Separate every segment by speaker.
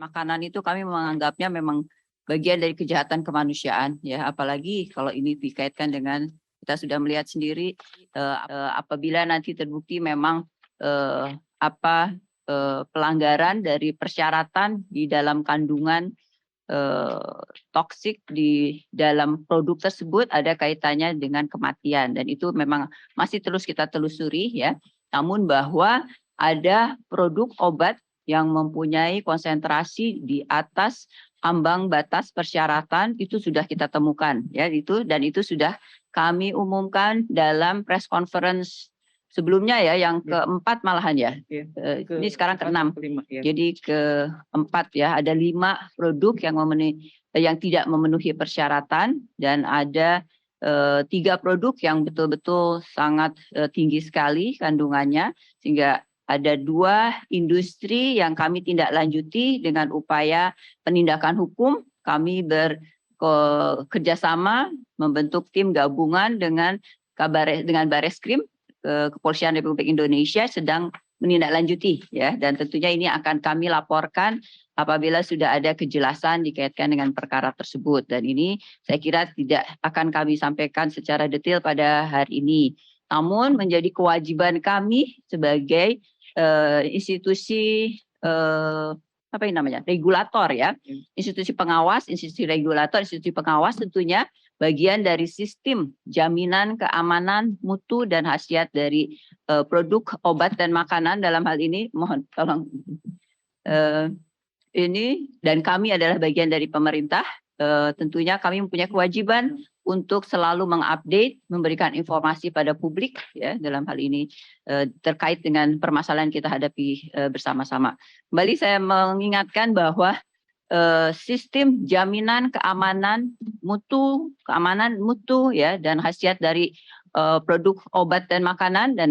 Speaker 1: Makanan itu kami menganggapnya memang bagian dari kejahatan kemanusiaan ya, apalagi kalau ini dikaitkan dengan kita sudah melihat sendiri apabila nanti terbukti memang pelanggaran dari persyaratan di dalam kandungan toksik di dalam produk tersebut ada kaitannya dengan kematian dan itu memang masih terus kita telusuri ya. Namun bahwa ada produk obat yang mempunyai konsentrasi di atas ambang batas persyaratan itu sudah kita temukan ya itu dan itu sudah kami umumkan dalam press conference sebelumnya ya yang keempat malahan ya. Ini sekarang keenam. Ya. Jadi keempat ya ada 5 produk yang tidak memenuhi persyaratan dan ada 3 produk yang betul-betul sangat tinggi sekali kandungannya sehingga ada 2 industri yang kami tindak lanjuti dengan upaya penindakan hukum. Kami bekerjasama membentuk tim gabungan dengan Bareskrim Kepolisian Republik Indonesia sedang menindaklanjuti ya dan tentunya ini akan kami laporkan apabila sudah ada kejelasan dikaitkan dengan perkara tersebut dan ini saya kira tidak akan kami sampaikan secara detail pada hari ini. Namun menjadi kewajiban kami sebagai institusi regulator ya, institusi pengawas, institusi regulator, institusi pengawas tentunya bagian dari sistem jaminan keamanan mutu dan khasiat dari produk obat dan makanan dalam hal ini mohon tolong ini dan kami adalah bagian dari pemerintah tentunya kami mempunyai kewajiban untuk selalu mengupdate, memberikan informasi pada publik ya dalam hal ini terkait dengan permasalahan kita hadapi bersama-sama. Kembali saya mengingatkan bahwa sistem jaminan keamanan mutu ya dan khasiat dari produk obat dan makanan dan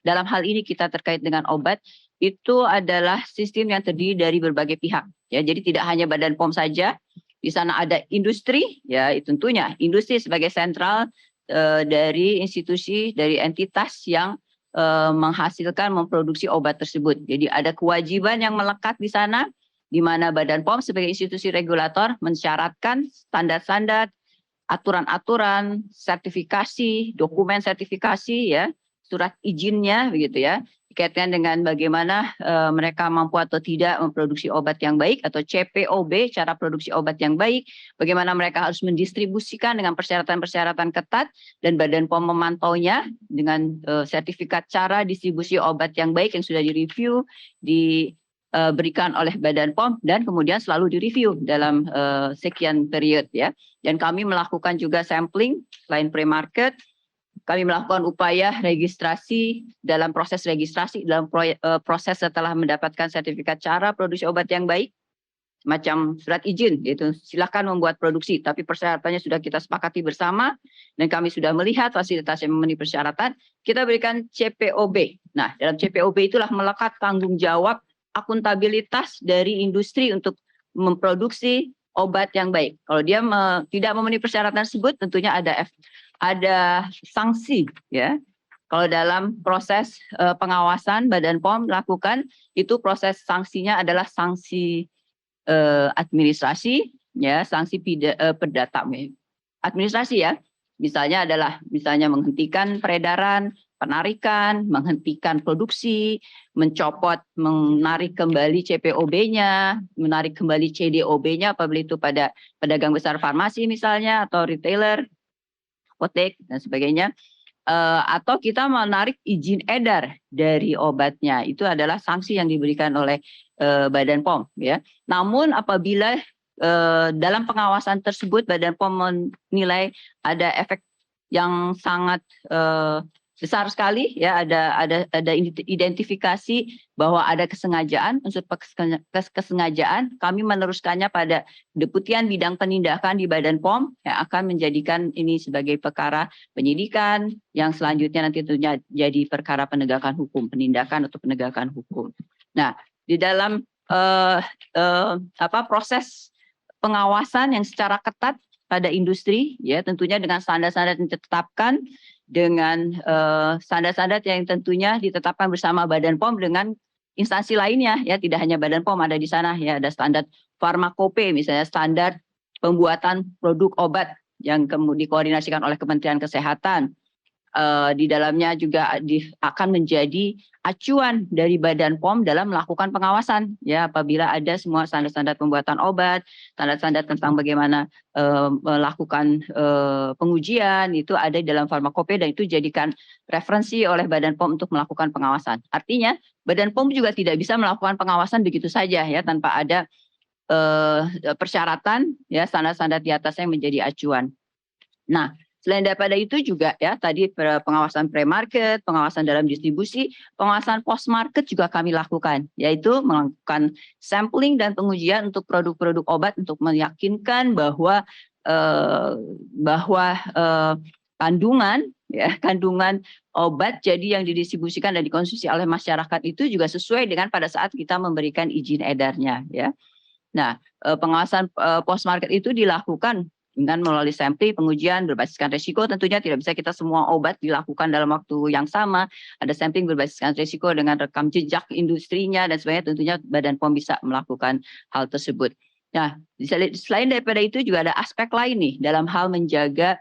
Speaker 1: dalam hal ini kita terkait dengan obat itu adalah sistem yang terdiri dari berbagai pihak ya. Jadi tidak hanya Badan POM saja. Di sana ada industri, ya tentunya industri sebagai sentral dari institusi, dari entitas yang menghasilkan, memproduksi obat tersebut. Jadi ada kewajiban yang melekat di sana, di mana Badan POM sebagai institusi regulator mensyaratkan standar-standar, aturan-aturan, sertifikasi, dokumen sertifikasi, ya, surat izinnya, begitu ya. Dikaitkan dengan bagaimana mereka mampu atau tidak memproduksi obat yang baik atau CPOB, cara produksi obat yang baik, bagaimana mereka harus mendistribusikan dengan persyaratan-persyaratan ketat dan Badan POM memantaunya dengan sertifikat cara distribusi obat yang baik yang sudah direview, diberikan oleh Badan POM dan kemudian selalu direview dalam sekian period ya. Dan kami melakukan juga sampling selain pre-market. Kami melakukan upaya registrasi dalam proses registrasi, dalam proses setelah mendapatkan sertifikat cara produksi obat yang baik, macam surat izin, yaitu silakan membuat produksi, tapi persyaratannya sudah kita sepakati bersama, dan kami sudah melihat fasilitas yang memenuhi persyaratan, kita berikan CPOB. Nah, dalam CPOB itulah melekat tanggung jawab akuntabilitas dari industri untuk memproduksi obat yang baik. Kalau dia tidak memenuhi persyaratan tersebut, tentunya ada sanksi ya. Kalau dalam proses pengawasan Badan POM lakukan itu proses sanksinya adalah sanksi administrasi ya, sanksi perdata administrasi ya. Misalnya menghentikan peredaran, penarikan, menghentikan produksi, menarik kembali CPOB-nya, menarik kembali CDOB-nya apabila itu pada pedagang besar farmasi misalnya atau retailer, apotek dan sebagainya, atau kita menarik izin edar dari obatnya, itu adalah sanksi yang diberikan oleh Badan POM ya. Namun apabila dalam pengawasan tersebut Badan POM menilai ada efek yang sangat besar sekali ya, ada identifikasi bahwa ada kesengajaan, unsur kesengajaan, kami meneruskannya pada Deputian Bidang Penindakan di Badan POM yang akan menjadikan ini sebagai perkara penyidikan yang selanjutnya nanti tentunya jadi perkara penegakan hukum, penindakan atau penegakan hukum. Nah, di dalam proses pengawasan yang secara ketat pada industri ya, tentunya dengan standar-standar yang ditetapkan, dengan standar-standar yang tentunya ditetapkan bersama Badan POM dengan instansi lainnya ya, tidak hanya Badan POM ada di sana ya, ada standar Farmakope misalnya, standar pembuatan produk obat yang kemudian dikoordinasikan oleh Kementerian Kesehatan. Di dalamnya juga akan menjadi acuan dari Badan POM dalam melakukan pengawasan ya, apabila ada semua standar-standar pembuatan obat, standar-standar tentang bagaimana melakukan pengujian itu ada di dalam Farmakope, dan itu jadikan referensi oleh Badan POM untuk melakukan pengawasan. Artinya Badan POM juga tidak bisa melakukan pengawasan begitu saja ya, tanpa ada persyaratan ya, standar-standar di atasnya yang menjadi acuan. Nah, selain daripada itu juga ya, tadi pengawasan pre-market, pengawasan dalam distribusi, pengawasan post-market juga kami lakukan, yaitu melakukan sampling dan pengujian untuk produk-produk obat untuk meyakinkan bahwa kandungan obat jadi yang didistribusikan dan dikonsumsi oleh masyarakat itu juga sesuai dengan pada saat kita memberikan izin edarnya ya. Nah, pengawasan post-market itu dilakukan dengan melalui sampling, pengujian berbasiskan risiko. Tentunya tidak bisa kita semua obat dilakukan dalam waktu yang sama. Ada sampling berbasiskan risiko dengan rekam jejak industrinya dan sebagainya. Tentunya Badan POM bisa melakukan hal tersebut. Nah, selain daripada itu juga ada aspek lain nih dalam hal menjaga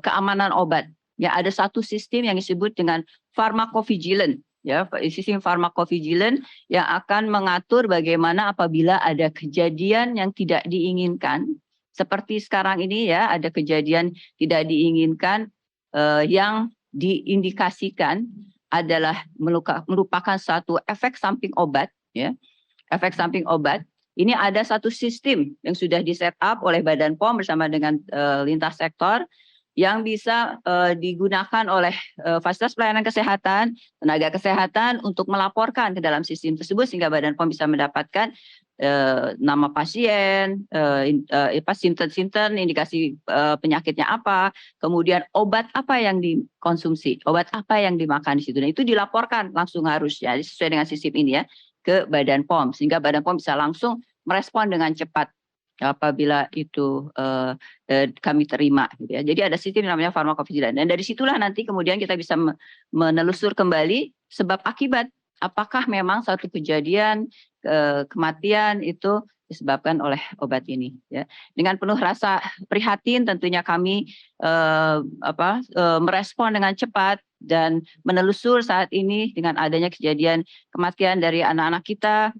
Speaker 1: keamanan obat. Ya, ada satu sistem yang disebut dengan pharmacovigilance. Ya, sistem pharmacovigilance yang akan mengatur bagaimana apabila ada kejadian yang tidak diinginkan, seperti sekarang ini ya, ada kejadian tidak diinginkan yang diindikasikan adalah merupakan suatu efek samping obat ya. Efek samping obat ini ada satu sistem yang sudah di set up oleh Badan POM bersama dengan lintas sektor, yang bisa digunakan oleh fasilitas pelayanan kesehatan, tenaga kesehatan untuk melaporkan ke dalam sistem tersebut, sehingga Badan POM bisa mendapatkan nama pasien, simptom-simptom, indikasi penyakitnya apa, kemudian obat apa yang dikonsumsi, obat apa yang dimakan di situ. Dan itu dilaporkan langsung harus ya, sesuai dengan sistem ini ya, ke Badan POM, sehingga Badan POM bisa langsung merespon dengan cepat apabila itu kami terima gitu ya. Jadi ada sistem yang namanya pharmacovigilance, dan dari situlah nanti kemudian kita bisa menelusur kembali sebab akibat, apakah memang suatu kejadian kematian itu disebabkan oleh obat ini ya. Dengan penuh rasa prihatin tentunya kami merespon dengan cepat dan menelusur saat ini dengan adanya kejadian kematian dari anak-anak kita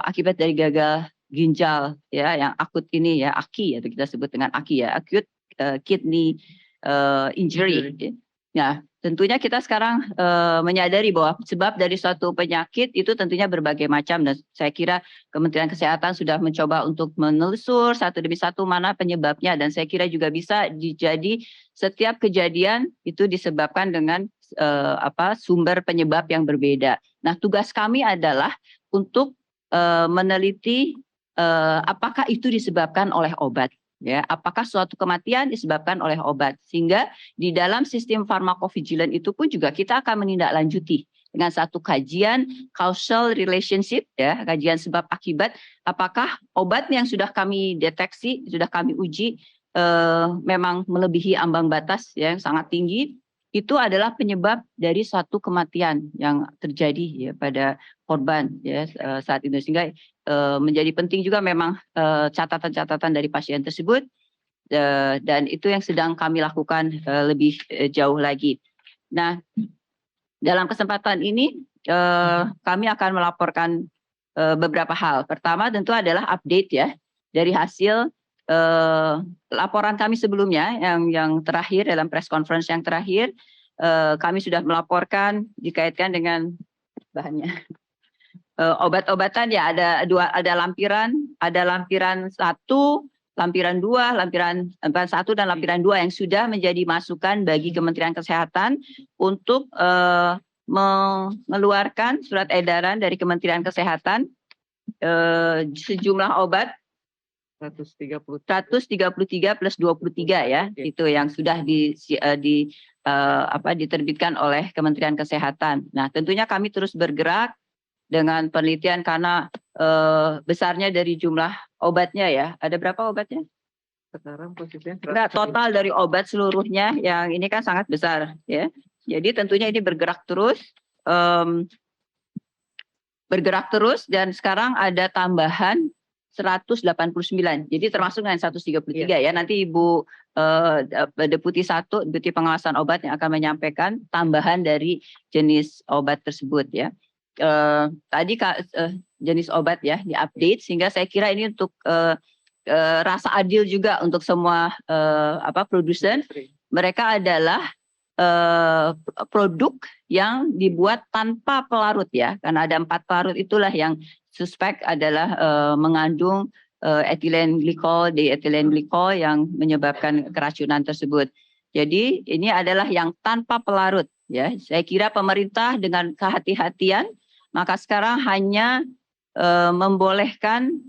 Speaker 1: akibat dari gagal ginjal ya, yang akut ini ya, AKI atau kita sebut dengan AKI ya, acute kidney injury. Nah, tentunya kita sekarang menyadari bahwa sebab dari suatu penyakit itu tentunya berbagai macam, dan saya kira Kementerian Kesehatan sudah mencoba untuk menelusur satu demi satu mana penyebabnya, dan saya kira juga bisa jadi setiap kejadian itu disebabkan dengan sumber penyebab yang berbeda. Nah, tugas kami adalah untuk meneliti apakah itu disebabkan oleh obat ya, apakah suatu kematian disebabkan oleh obat, sehingga di dalam sistem pharmacovigilance itu pun juga kita akan menindaklanjuti dengan satu kajian causal relationship ya, kajian sebab akibat, apakah obat yang sudah kami deteksi, sudah kami uji memang melebihi ambang batas ya, yang sangat tinggi, itu adalah penyebab dari suatu kematian yang terjadi ya pada korban ya saat itu, sehingga menjadi penting juga memang catatan-catatan dari pasien tersebut, dan itu yang sedang kami lakukan lebih jauh lagi. Nah, dalam kesempatan ini kami akan melaporkan beberapa hal. Pertama tentu adalah update ya dari hasil laporan kami sebelumnya yang terakhir dalam press conference yang terakhir, kami sudah melaporkan dikaitkan dengan bahannya obat-obatan ya, ada lampiran 1, lampiran 2, lampiran 1 dan lampiran 2 yang sudah menjadi masukan bagi Kementerian Kesehatan untuk mengeluarkan surat edaran dari Kementerian Kesehatan sejumlah obat 133 plus 23 ya, itu yang sudah diterbitkan oleh Kementerian Kesehatan. Nah, tentunya kami terus bergerak dengan penelitian karena besarnya dari jumlah obatnya ya. Ada berapa obatnya? Sekarang posisinya total dari obat seluruhnya yang ini kan sangat besar ya. Jadi tentunya ini bergerak terus. bergerak terus dan sekarang ada tambahan 189. Jadi termasuk dengan 133 ya. Nanti Ibu Deputi 1, Deputi Pengawasan Obat yang akan menyampaikan tambahan dari jenis obat tersebut ya. Tadi jenis obat ya diupdate, sehingga saya kira ini untuk rasa adil juga untuk semua produsen. Mereka adalah produk yang dibuat tanpa pelarut ya, karena ada 4 pelarut itulah yang suspek adalah mengandung etilen glikol, dietilen glikol yang menyebabkan keracunan tersebut. Jadi ini adalah yang tanpa pelarut ya. Saya kira pemerintah dengan kehati-hatian maka sekarang hanya membolehkan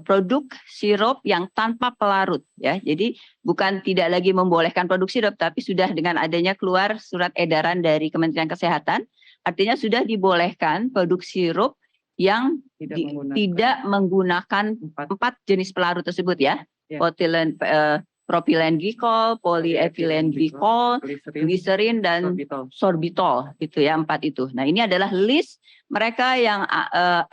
Speaker 1: produk sirup yang tanpa pelarut ya. Jadi bukan tidak lagi membolehkan produk sirup, tapi sudah dengan adanya keluar surat edaran dari Kementerian Kesehatan, artinya sudah dibolehkan produk sirup yang tidak menggunakan 4 jenis pelarut tersebut ya. Propilen glikol, polyethylene glikol, gliserin dan sorbitol gitu ya, 4 itu. Nah, ini adalah list mereka yang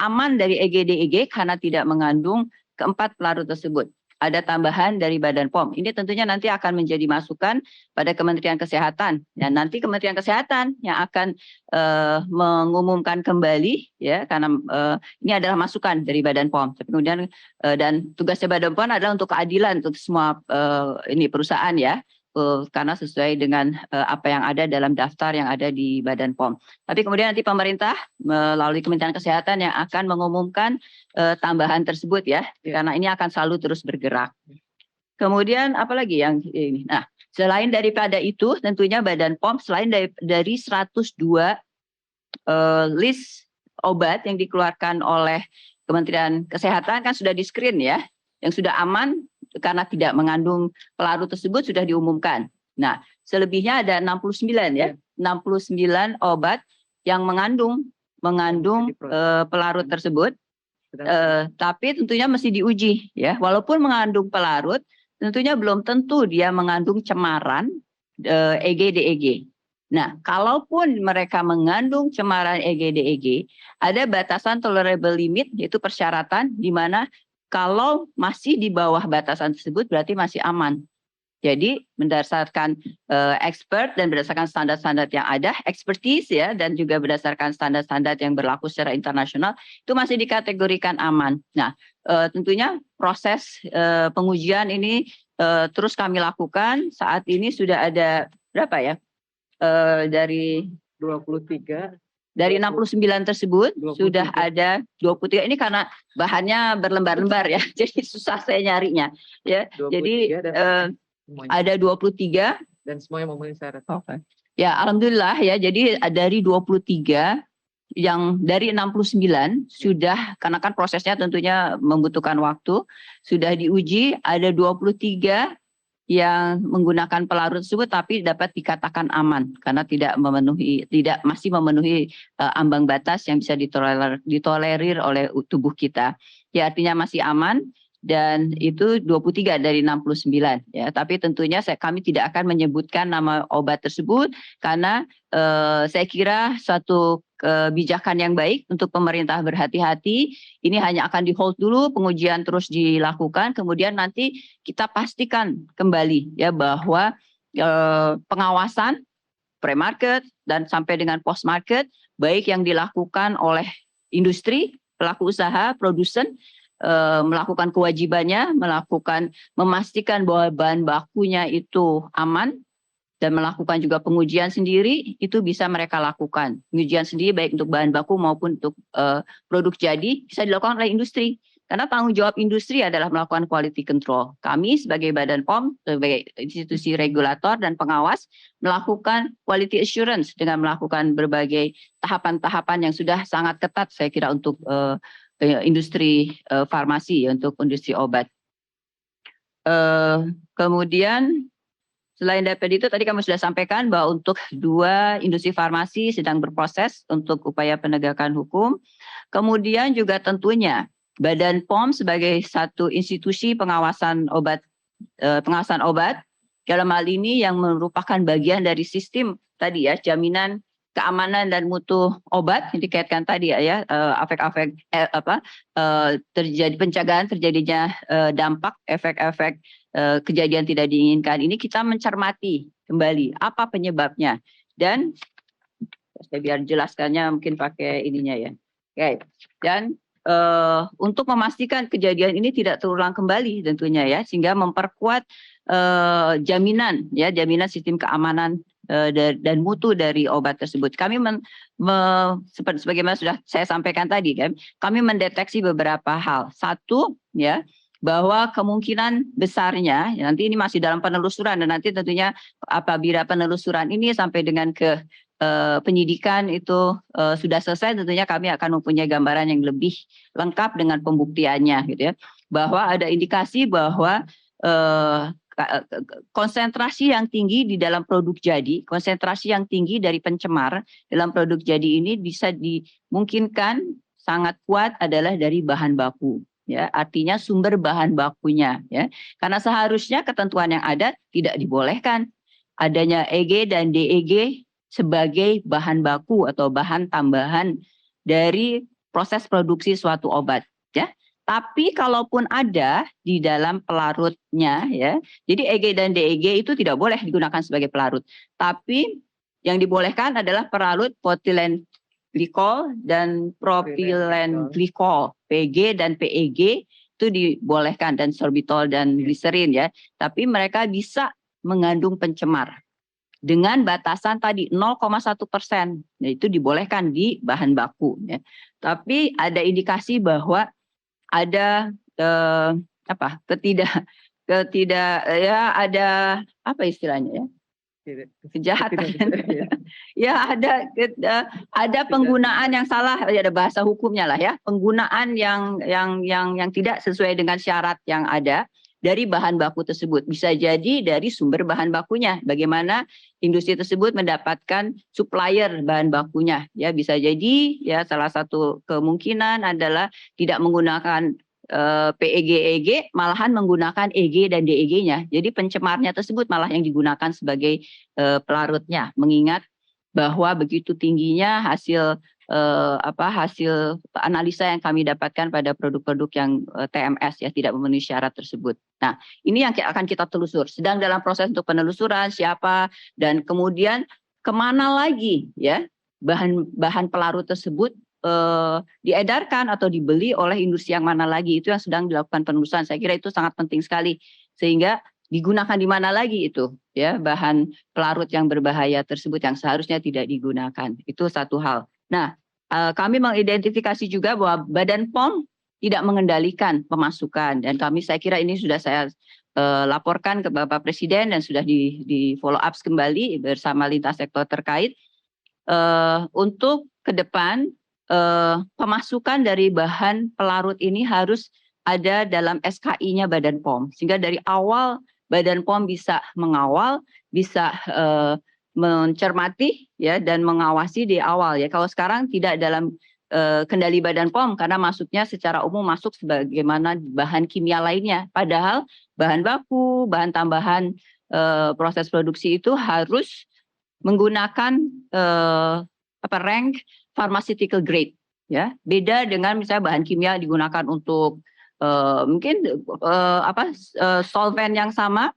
Speaker 1: aman dari EGDEG karena tidak mengandung keempat pelarut tersebut. Ada tambahan dari Badan POM. Ini tentunya nanti akan menjadi masukan pada Kementerian Kesehatan. Dan nanti Kementerian Kesehatan yang akan mengumumkan kembali ya, karena ini adalah masukan dari Badan POM. Tapi kemudian dan tugasnya Badan POM adalah untuk keadilan untuk semua ini perusahaan ya. Karena sesuai dengan apa yang ada dalam daftar yang ada di Badan POM. Tapi kemudian nanti pemerintah melalui Kementerian Kesehatan yang akan mengumumkan tambahan tersebut ya, karena ini akan selalu terus bergerak. Kemudian apalagi yang ini? Nah, selain daripada itu, tentunya Badan POM selain dari 102 list obat yang dikeluarkan oleh Kementerian Kesehatan kan sudah di-screen ya, yang sudah aman karena tidak mengandung pelarut tersebut sudah diumumkan. Nah, selebihnya ada 69 ya, 69 obat yang mengandung pelarut tersebut. Tapi tentunya mesti diuji ya. Walaupun mengandung pelarut, tentunya belum tentu dia mengandung cemaran EGDEG. Nah, kalaupun mereka mengandung cemaran EGDEG, ada batasan tolerable limit, yaitu persyaratan di mana kalau masih di bawah batasan tersebut berarti masih aman. Jadi berdasarkan expert dan berdasarkan standar-standar yang ada, expertise ya, dan juga berdasarkan standar-standar yang berlaku secara internasional, itu masih dikategorikan aman. Nah, tentunya proses pengujian ini terus kami lakukan. Saat ini sudah ada berapa ya? Dari 23. Dari 69 tersebut 23. Sudah ada 23. Ini karena bahannya berlembar-lembar ya, jadi susah saya nyarinya. Ya, jadi ada 23
Speaker 2: dan semuanya memenuhi syarat.
Speaker 1: Okay. Ya, alhamdulillah ya. Jadi dari 23 yang dari 69 sudah, karena kan prosesnya tentunya membutuhkan waktu, sudah diuji. Ada 23 yang menggunakan pelarut tersebut tapi dapat dikatakan aman karena masih memenuhi ambang batas yang bisa ditolerir oleh tubuh kita. Ya, artinya masih aman. Dan itu 23 dari 69 ya. Tapi tentunya kami tidak akan menyebutkan nama obat tersebut karena saya kira suatu kebijakan yang baik untuk pemerintah berhati-hati. Ini hanya akan di-hold dulu, pengujian terus dilakukan, kemudian nanti kita pastikan kembali ya bahwa pengawasan pre-market dan sampai dengan post-market baik yang dilakukan oleh industri, pelaku usaha, produsen, melakukan kewajibannya, memastikan bahwa bahan bakunya itu aman dan melakukan juga pengujian sendiri, itu bisa mereka lakukan. Pengujian sendiri baik untuk bahan baku maupun untuk produk jadi bisa dilakukan oleh industri. Karena tanggung jawab industri adalah melakukan quality control. Kami sebagai Badan POM, sebagai institusi regulator dan pengawas, melakukan quality assurance dengan melakukan berbagai tahapan-tahapan yang sudah sangat ketat saya kira untuk industri farmasi, untuk industri obat. Kemudian selain daripada itu tadi kami sudah sampaikan bahwa untuk 2 industri farmasi sedang berproses untuk upaya penegakan hukum. Kemudian juga tentunya Badan POM sebagai satu institusi pengawasan obat dalam hal ini yang merupakan bagian dari sistem tadi ya, jaminan keamanan dan mutu obat yang dikaitkan tadi ya, efek-efek terjadi pencegahan terjadinya dampak efek-efek kejadian tidak diinginkan ini, kita mencermati kembali apa penyebabnya, dan saya biar jelaskannya mungkin pakai ininya ya. Oke. Dan untuk memastikan kejadian ini tidak terulang kembali tentunya ya, sehingga memperkuat jaminan sistem keamanan dan mutu dari obat tersebut. Kami sebagaimana sudah saya sampaikan tadi kan, kami mendeteksi beberapa hal. Satu ya, bahwa kemungkinan besarnya nanti ini masih dalam penelusuran, dan nanti tentunya apabila penelusuran ini sampai dengan ke penyidikan itu sudah selesai, tentunya kami akan mempunyai gambaran yang lebih lengkap dengan pembuktiannya gitu ya, bahwa ada indikasi bahwa konsentrasi yang tinggi di dalam produk jadi, konsentrasi yang tinggi dari pencemar dalam produk jadi ini bisa dimungkinkan sangat kuat adalah dari bahan baku. Ya, artinya sumber bahan bakunya ya. Karena seharusnya ketentuan yang ada tidak dibolehkan adanya EG dan DEG sebagai bahan baku atau bahan tambahan dari proses produksi suatu obat ya. Tapi kalaupun ada di dalam pelarutnya ya, jadi EG dan DEG itu tidak boleh digunakan sebagai pelarut. Tapi yang dibolehkan adalah pelarut potilen glikol dan propilen glikol, PG dan PEG itu dibolehkan, dan sorbitol dan gliserin ya. Tapi mereka bisa mengandung pencemar dengan batasan tadi 0,1%. Nah, itu dibolehkan di bahan baku ya. Tapi ada indikasi bahwa ada ada apa istilahnya ya, kejahatan ya, ada penggunaan yang salah, ada bahasa hukumnya lah ya, penggunaan yang tidak sesuai dengan syarat yang ada dari bahan baku tersebut. Bisa jadi dari sumber bahan bakunya, bagaimana industri tersebut mendapatkan supplier bahan bakunya ya. Bisa jadi ya, salah satu kemungkinan adalah tidak menggunakan PEG EG, malahan menggunakan EG dan DEG-nya. Jadi pencemarnya tersebut malah yang digunakan sebagai pelarutnya, mengingat bahwa begitu tingginya hasil analisa yang kami dapatkan pada produk-produk yang TMS ya, tidak memenuhi syarat tersebut. Nah, ini yang akan kita telusur. Sedang dalam proses untuk penelusuran siapa dan kemudian kemana lagi ya bahan pelarut tersebut diedarkan atau dibeli oleh industri yang mana lagi, itu yang sedang dilakukan penelusuran. Saya kira itu sangat penting sekali, sehingga digunakan di mana lagi itu ya bahan pelarut yang berbahaya tersebut yang seharusnya tidak digunakan. Itu satu hal. Nah, kami mengidentifikasi juga bahwa Badan POM tidak mengendalikan pemasukan, dan saya kira ini sudah saya laporkan ke Bapak Presiden dan sudah di follow up kembali bersama lintas sektor terkait untuk ke depan. Pemasukan dari bahan pelarut ini harus ada dalam SKI-nya Badan POM, sehingga dari awal Badan POM bisa mengawal, bisa mencermati ya, dan mengawasi di awal ya. Kalau sekarang tidak dalam kendali Badan POM karena masuknya secara umum masuk sebagaimana bahan kimia lainnya, padahal bahan baku, bahan tambahan proses produksi itu harus menggunakan rank pharmaceutical grade ya, beda dengan misalnya bahan kimia digunakan untuk mungkin solvent yang sama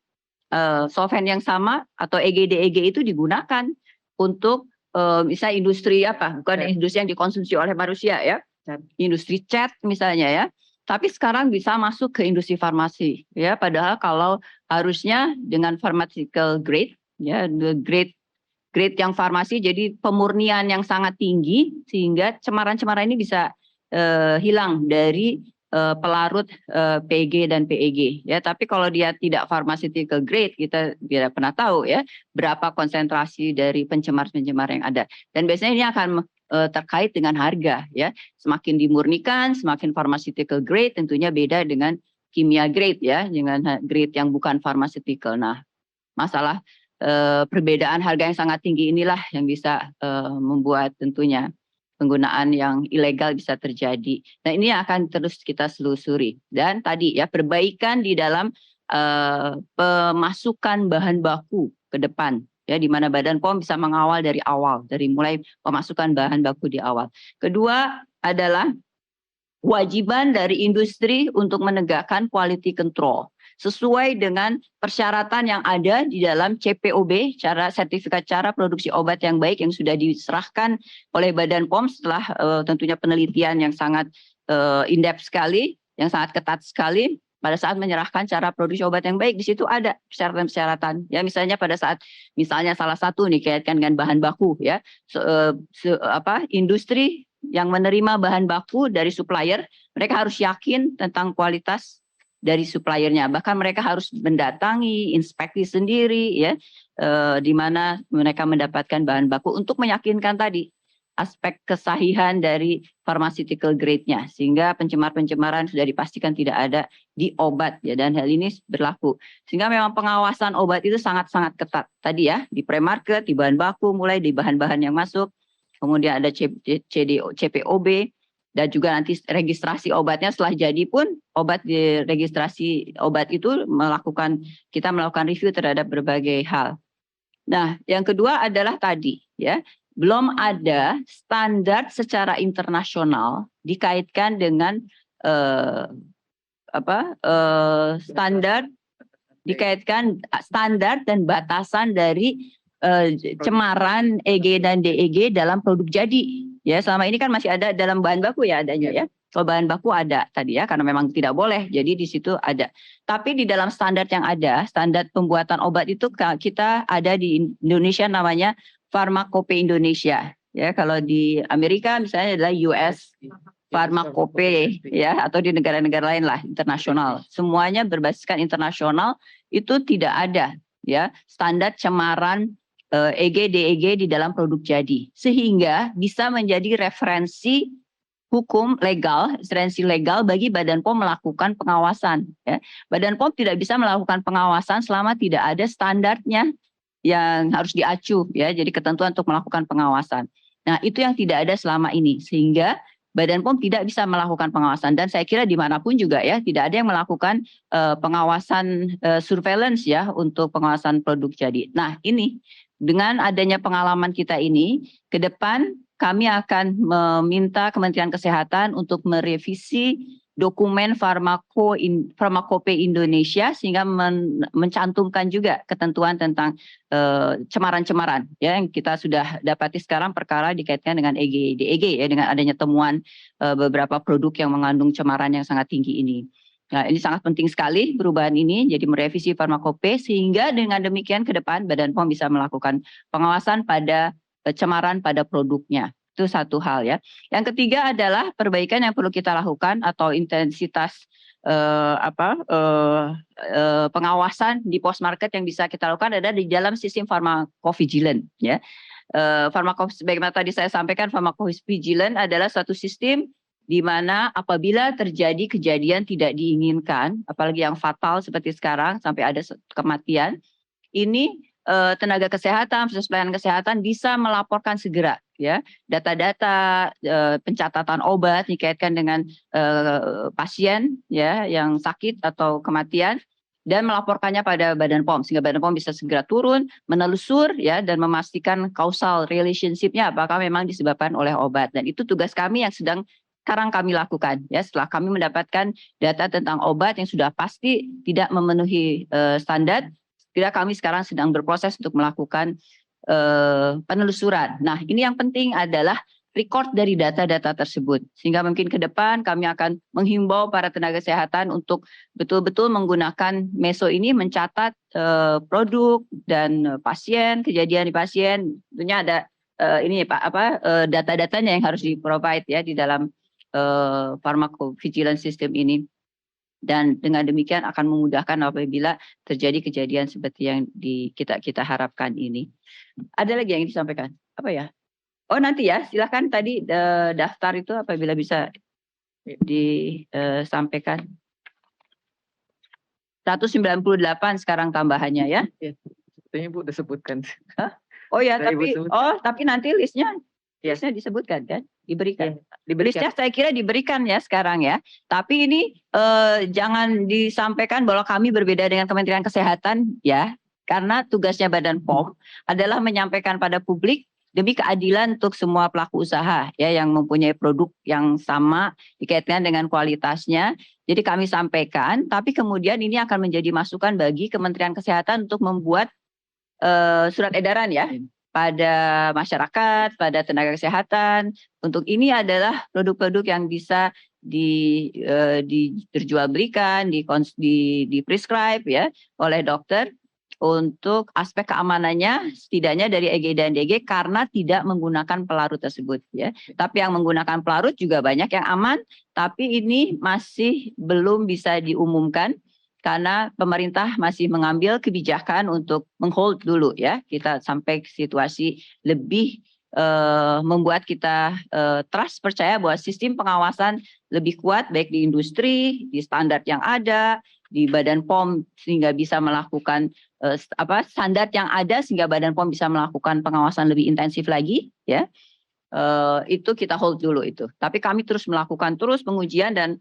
Speaker 1: atau EG/DEG itu digunakan untuk misalnya industri bukan industri yang dikonsumsi oleh manusia ya, industri cat misalnya ya, tapi sekarang bisa masuk ke industri farmasi ya, padahal kalau harusnya dengan pharmaceutical grade ya, grade yang farmasi, jadi pemurnian yang sangat tinggi sehingga cemaran-cemaran ini bisa hilang dari pelarut PG dan PEG ya. Tapi kalau dia tidak pharmaceutical grade, kita tidak pernah tahu ya berapa konsentrasi dari pencemar-pencemar yang ada, dan biasanya ini akan terkait dengan harga ya. Semakin dimurnikan, semakin pharmaceutical grade, tentunya beda dengan kimia grade ya, dengan grade yang bukan pharmaceutical. Nah, masalah perbedaan harga yang sangat tinggi inilah yang bisa membuat tentunya penggunaan yang ilegal bisa terjadi. Nah, ini akan terus kita selusuri. Dan tadi ya, perbaikan di dalam pemasukan bahan baku ke depan ya, di mana Badan POM bisa mengawal dari awal, dari mulai pemasukan bahan baku di awal. Kedua adalah kewajiban dari industri untuk menegakkan quality control sesuai dengan persyaratan yang ada di dalam CPOB, sertifikat cara produksi obat yang baik, yang sudah diserahkan oleh Badan POM setelah tentunya penelitian yang sangat in-depth sekali, yang sangat ketat sekali. Pada saat menyerahkan cara produksi obat yang baik, di situ ada persyaratan-persyaratan. Ya, misalnya pada saat salah satu nih kaitkan dengan bahan baku, ya, industri yang menerima bahan baku dari supplier, mereka harus yakin tentang kualitas dari suppliernya. Bahkan mereka harus mendatangi, inspeksi sendiri, ya, di mana mereka mendapatkan bahan baku untuk meyakinkan tadi aspek kesahihan dari pharmaceutical grade-nya, sehingga pencemar-pencemaran sudah dipastikan tidak ada di obat, ya, dan hal ini berlaku. Sehingga memang pengawasan obat itu sangat-sangat ketat. Tadi ya, di pre-market, di bahan baku, mulai di bahan-bahan yang masuk, kemudian ada CPOB, dan juga nanti registrasi obatnya setelah jadi pun obat di registrasi obat itu kita melakukan review terhadap berbagai hal. Nah, yang kedua adalah tadi, ya, belum ada standar secara internasional dikaitkan dengan standar dan batasan dari cemaran EG dan DEG dalam produk jadi. Ya, selama ini kan masih ada dalam bahan baku ya adanya, ya. Kalau bahan baku ada tadi ya, karena memang tidak boleh. Jadi di situ ada. Tapi di dalam standar yang ada, standar pembuatan obat itu kita ada di Indonesia namanya Pharmacope Indonesia. Ya, kalau di Amerika misalnya adalah US Pharmacope, ya, atau di negara-negara lain lah internasional. Semuanya berbasiskan internasional, itu tidak ada, ya, standar cemaran EG DEG di dalam produk jadi, sehingga bisa menjadi referensi hukum legal, referensi legal bagi Badan POM melakukan pengawasan. Ya. Badan POM tidak bisa melakukan pengawasan selama tidak ada standarnya yang harus diacu, ya, jadi ketentuan untuk melakukan pengawasan. Nah, itu yang tidak ada selama ini, sehingga Badan POM tidak bisa melakukan pengawasan, dan saya kira dimanapun juga, ya, tidak ada yang melakukan pengawasan surveillance, ya, untuk pengawasan produk jadi. Nah, ini dengan adanya pengalaman kita ini, ke depan kami akan meminta Kementerian Kesehatan untuk merevisi dokumen Pharmacope Indonesia sehingga mencantumkan juga ketentuan tentang cemaran-cemaran, ya, yang kita sudah dapati sekarang perkara dikaitkan dengan EG DEG, ya, dengan adanya temuan beberapa produk yang mengandung cemaran yang sangat tinggi ini. Nah, ini sangat penting sekali perubahan ini, jadi merevisi Pharmacope sehingga dengan demikian ke depan Badan POM bisa melakukan pengawasan pada cemaran pada produknya. Itu satu hal, ya. Yang ketiga adalah perbaikan yang perlu kita lakukan atau intensitas pengawasan di post market yang bisa kita lakukan ada di dalam sistem pharmacovigilance, ya. Sebagaimana tadi saya sampaikan, pharmacovigilance adalah suatu sistem di mana apabila terjadi kejadian tidak diinginkan, apalagi yang fatal seperti sekarang sampai ada kematian, ini tenaga kesehatan, proses pelayanan kesehatan bisa melaporkan segera, ya, data-data pencatatan obat dikaitkan dengan pasien, ya, yang sakit atau kematian, dan melaporkannya pada Badan POM sehingga Badan POM bisa segera turun, menelusur, ya, dan memastikan causal relationship-nya apakah memang disebabkan oleh obat. Dan itu tugas kami yang sekarang kami lakukan, ya, setelah kami mendapatkan data tentang obat yang sudah pasti tidak memenuhi standar, kami sekarang sedang berproses untuk melakukan penelusuran. Nah, ini yang penting adalah record dari data-data tersebut, sehingga mungkin ke depan kami akan menghimbau para tenaga kesehatan untuk betul-betul menggunakan Meso ini mencatat produk dan pasien, kejadian di pasien. Tentunya ada ini, Pak, data-datanya yang harus di-provide, ya, di dalam pharmacovigilance system ini. Dan dengan demikian akan memudahkan apabila terjadi kejadian seperti yang kita harapkan ini. Ada lagi yang disampaikan? Apa ya? Oh, nanti ya, silakan tadi daftar itu apabila bisa disampaikan. 198 sekarang tambahannya, ya.
Speaker 2: Sebetulnya Bu udah sebutkan.
Speaker 1: Hah? Oh ya, tapi nanti listnya disebutkan kan, diberikan. Listnya saya kira diberikan, ya, sekarang, ya. Tapi ini jangan disampaikan bahwa kami berbeda dengan Kementerian Kesehatan, ya. Karena tugasnya Badan POM adalah menyampaikan pada publik demi keadilan untuk semua pelaku usaha ya yang mempunyai produk yang sama dikaitkan dengan kualitasnya. Jadi kami sampaikan, tapi kemudian ini akan menjadi masukan bagi Kementerian Kesehatan untuk membuat surat edaran ya pada masyarakat, pada tenaga kesehatan. Untuk ini adalah produk-produk yang bisa diperjualbelikan, di prescribe ya oleh dokter untuk aspek keamanannya setidaknya dari EG dan DG karena tidak menggunakan pelarut tersebut ya. Tapi yang menggunakan pelarut juga banyak yang aman, tapi ini masih belum bisa diumumkan karena pemerintah masih mengambil kebijakan untuk menghold dulu ya. Kita sampai situasi lebih membuat kita trust percaya bahwa sistem pengawasan lebih kuat baik di industri, di standar yang ada, di Badan POM sehingga bisa melakukan standar yang ada sehingga Badan POM bisa melakukan pengawasan lebih intensif lagi ya. Itu kita hold dulu itu. Tapi kami terus melakukan terus pengujian dan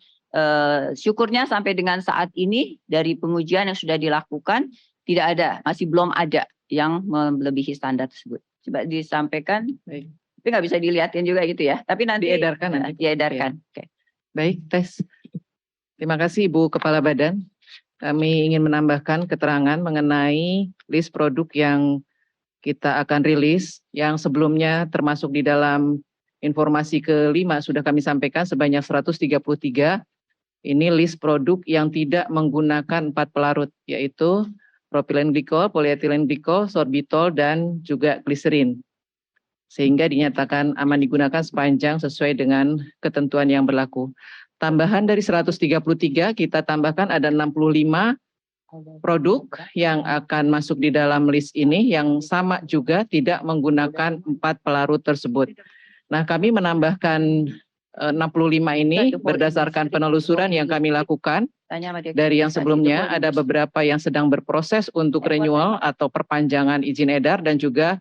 Speaker 1: syukurnya sampai dengan saat ini dari pengujian yang sudah dilakukan tidak ada, masih belum ada yang melebihi standar tersebut. Coba disampaikan.
Speaker 2: Baik.
Speaker 1: Tapi nggak bisa dilihatin juga gitu ya. Tapi nanti
Speaker 2: Diedarkan nanti.
Speaker 1: Diedarkan.
Speaker 2: Ya. Oke. Baik, tes. Terima kasih Ibu Kepala Badan. Kami ingin menambahkan keterangan mengenai list produk yang kita akan rilis yang sebelumnya termasuk di dalam informasi kelima sudah kami sampaikan sebanyak 133. Ini list produk yang tidak menggunakan 4 pelarut yaitu propilen glikol, polietilen glikol, sorbitol dan juga gliserin. Sehingga dinyatakan aman digunakan sepanjang sesuai dengan ketentuan yang berlaku. Tambahan dari 133 kita tambahkan ada 65 produk yang akan masuk di dalam list ini yang sama juga tidak menggunakan 4 pelarut tersebut. Nah, kami menambahkan 65 ini berdasarkan penelusuran yang kami lakukan dari yang sebelumnya ada beberapa yang sedang berproses untuk renewal atau perpanjangan izin edar dan juga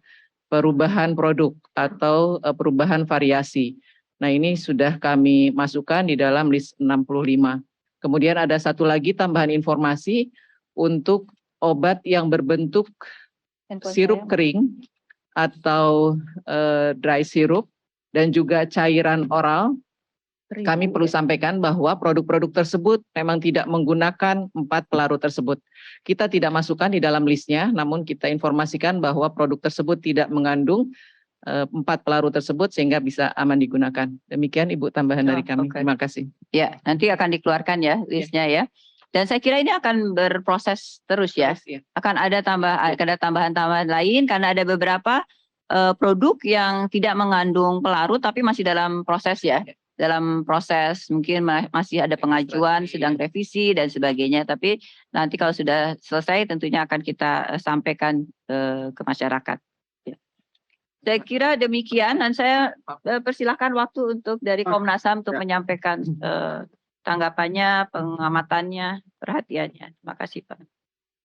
Speaker 2: perubahan produk atau perubahan variasi. Nah, ini sudah kami masukkan di dalam list 65. Kemudian ada satu lagi tambahan informasi untuk obat yang berbentuk sirup kering atau dry syrup dan juga cairan oral. Kami perlu sampaikan bahwa produk-produk tersebut memang tidak menggunakan 4 pelarut tersebut. Kita tidak masukkan di dalam listnya, namun kita informasikan bahwa produk tersebut tidak mengandung 4 pelarut tersebut sehingga bisa aman digunakan. Demikian Ibu tambahan dari kami.
Speaker 1: Okay.
Speaker 2: Terima kasih.
Speaker 1: Ya, nanti akan dikeluarkan ya listnya ya. Dan saya kira ini akan berproses terus ya. Akan ada tambahan-tambahan lain karena ada beberapa produk yang tidak mengandung pelarut tapi masih dalam proses ya. Dalam proses mungkin masih ada pengajuan, sedang revisi dan sebagainya. Tapi nanti kalau sudah selesai tentunya akan kita sampaikan ke masyarakat. Saya kira demikian dan saya persilahkan waktu untuk dari Komnas HAM untuk menyampaikan tanggapannya, pengamatannya, perhatiannya. Terima kasih Pak.